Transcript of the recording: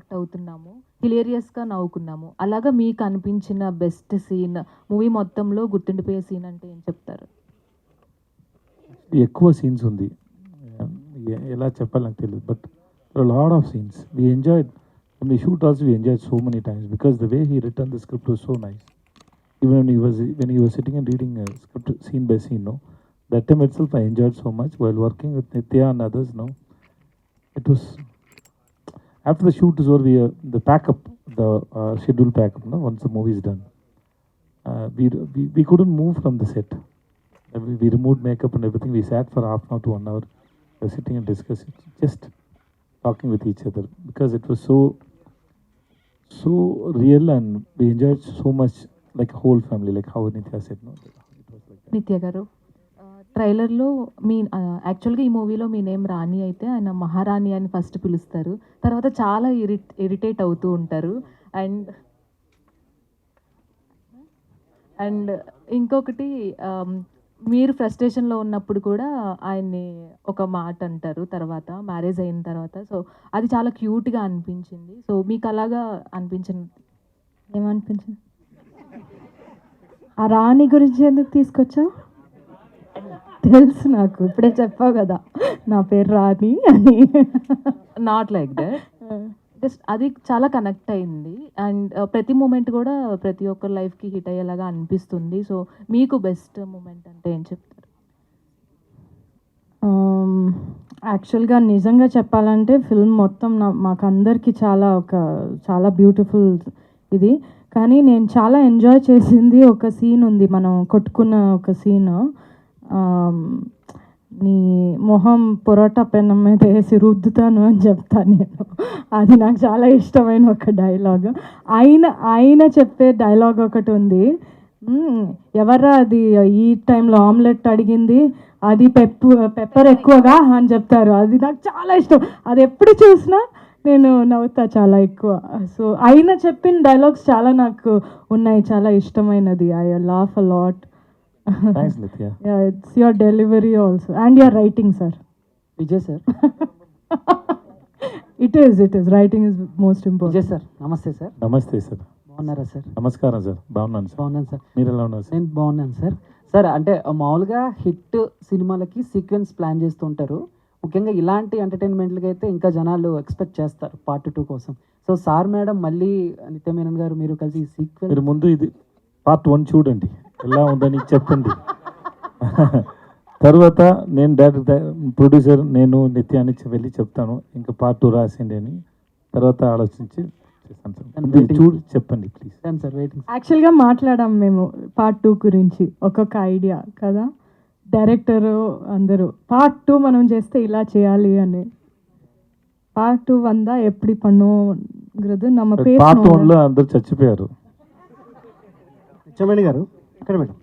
Connect అవుతున్నాము, హిలేరియస్‌గా నవ్వుకున్నాము. అలాగా మీకు అనిపించిన బెస్ట్ సీన్, మూవీ మొత్తంలో గుర్తుండిపోయే సీన్ అంటే ఏం చెప్తారు? ఎక్కువ సీన్స్ ఉంది. ఎలా చెప్పాలో నాకు తెలీదు. But lot of scenes. We enjoyed from the shoot also we enjoyed so many times because the way he written the script was so nice. Even when he was sitting and reading a script scene by scene, no, that time itself I enjoyed so much while working with Nitya and others. No, it was after the shoot is over, the backup, the schedule backup. No, once the movie is done, we couldn't move from the set. We removed makeup and everything. We sat for half an hour to 1 hour, sitting and discussing, just talking with each other because it was so real and we enjoyed so much. Like a whole family, like how Nitya said, no? It was like that. నిత్య గారు, ట్రైలర్‌లో మీ యాక్చువల్‌గా ఈ మూవీలో మీ name రాణి అయితే ఆయన మహారాణి అని ఫస్ట్ పిలుస్తారు. తర్వాత చాలా ఇరిటేట్ అవుతూ ఉంటారు. అండ్ అండ్ ఇంకొకటి మీరు ఫ్రస్ట్రేషన్‌లో ఉన్నప్పుడు కూడా ఆయన్ని ఒక మాట అంటారు తర్వాత మ్యారేజ్ అయిన తర్వాత. సో, అది చాలా క్యూట్‌గా అనిపించింది. సో, మీకు అలాగా అనిపించింది? ఏమనిపించింది? ఆ రాణి గురించి ఎందుకు తీసుకొచ్చావు? తెలుసు నాకు, ఇప్పుడే చెప్పావు కదా నా పేరు రాణి అని. Not like that. జస్ట్ అది చాలా కనెక్ట్ అయింది. అండ్ ప్రతి మూమెంట్ కూడా ప్రతి ఒక్కరి లైఫ్‌కి హిట్ అయ్యేలాగా అనిపిస్తుంది. సో, మీకు బెస్ట్ మూమెంట్ అంటే ఏం చెప్తారు? యాక్చువల్గా నిజంగా చెప్పాలంటే ఫిల్మ్ మొత్తం మాకందరికి చాలా బ్యూటిఫుల్ ఇది. కానీ నేను చాలా ఎంజాయ్ చేసింది ఒక సీన్ ఉంది, మనం కొట్టుకున్న ఒక సీను. నీ మొహం పొరోటా పెనం మీద వేసి రుద్దుతాను అని చెప్తాను నేను. అది నాకు చాలా ఇష్టమైన ఒక డైలాగ్. ఆయన చెప్పే డైలాగ్ ఒకటి ఉంది, ఎవర్రా అది ఈ టైంలో ఆమ్లెట్ అడిగింది, అది పెప్పర్ ఎక్కువగా అని చెప్తారు. అది నాకు చాలా ఇష్టం. అది ఎప్పుడు చూసినా నేను నవ్వుతా చాలా ఎక్కువ. సో ఆయన చెప్పిన డైలాగ్స్ చాలా నాకు ఉన్నాయి, చాలా ఇష్టమైనది. I laugh a lot. Thanks, Nitya. Yeah, it's your delivery also and your writing, sir. Vijay sir. It is writing is most important. Vijay sir, నమస్తే సార్. నమస్తే సార్. బాగున్నారా సార్? నమస్కారం సార్. బాగున్నాను సార్. బాగున్నాను సార్. మీరు ఎలా ఉన్నారు సార్? నేను బాగున్నాను సార్. సార్ అంటే మామూలుగా హిట్ సినిమాలకి సీక్వెన్స్ ప్లాన్ చేస్తూ ఉంటారు. ముఖ్యంగా ఇలాంటి ఎంటర్టైన్మెంట్లకి అయితే ఇంకా జనాలు ఎక్స్పెక్ట్ చేస్తారు పార్ట్ 2 కోసం. సో సార్ మేడం మళ్ళీ నిత్య మీనన్ గారు మీరు కలిసి సీక్వెన్స్ మీరు ముందు ఇది పార్ట్ 1 చూడండి, ఎలా ఉందని చెప్పండి. తర్వాత నేను డైరెక్టర్ ప్రొడ్యూసర్ నేను నిత్య అని వెళ్ళి చెప్తాను ఇంకా పార్ట్ 2 రాసిండి అని. తర్వాత ఆలోచించి చేస్తాను సార్. మీరు చూసి చెప్పండి ప్లీజ్. Sir waiting. యాక్చువల్గా మాట్లాడాం మేము పార్ట్ 2 గురించి, ఒక్కొక్క ఐడియా కదా డైరెక్టరు అందరూ. పార్ట్ 2 మనం చేస్తే ఇలా చేయాలి అని. పార్ట్ 2 వందా ఎప్పుడు பண்ணுங்கிறது நம்ம పార్ట్ 1లో అందరూ చచ్చిపోయారు. నిత్యమణి గారు ఇక్కడ మేడం.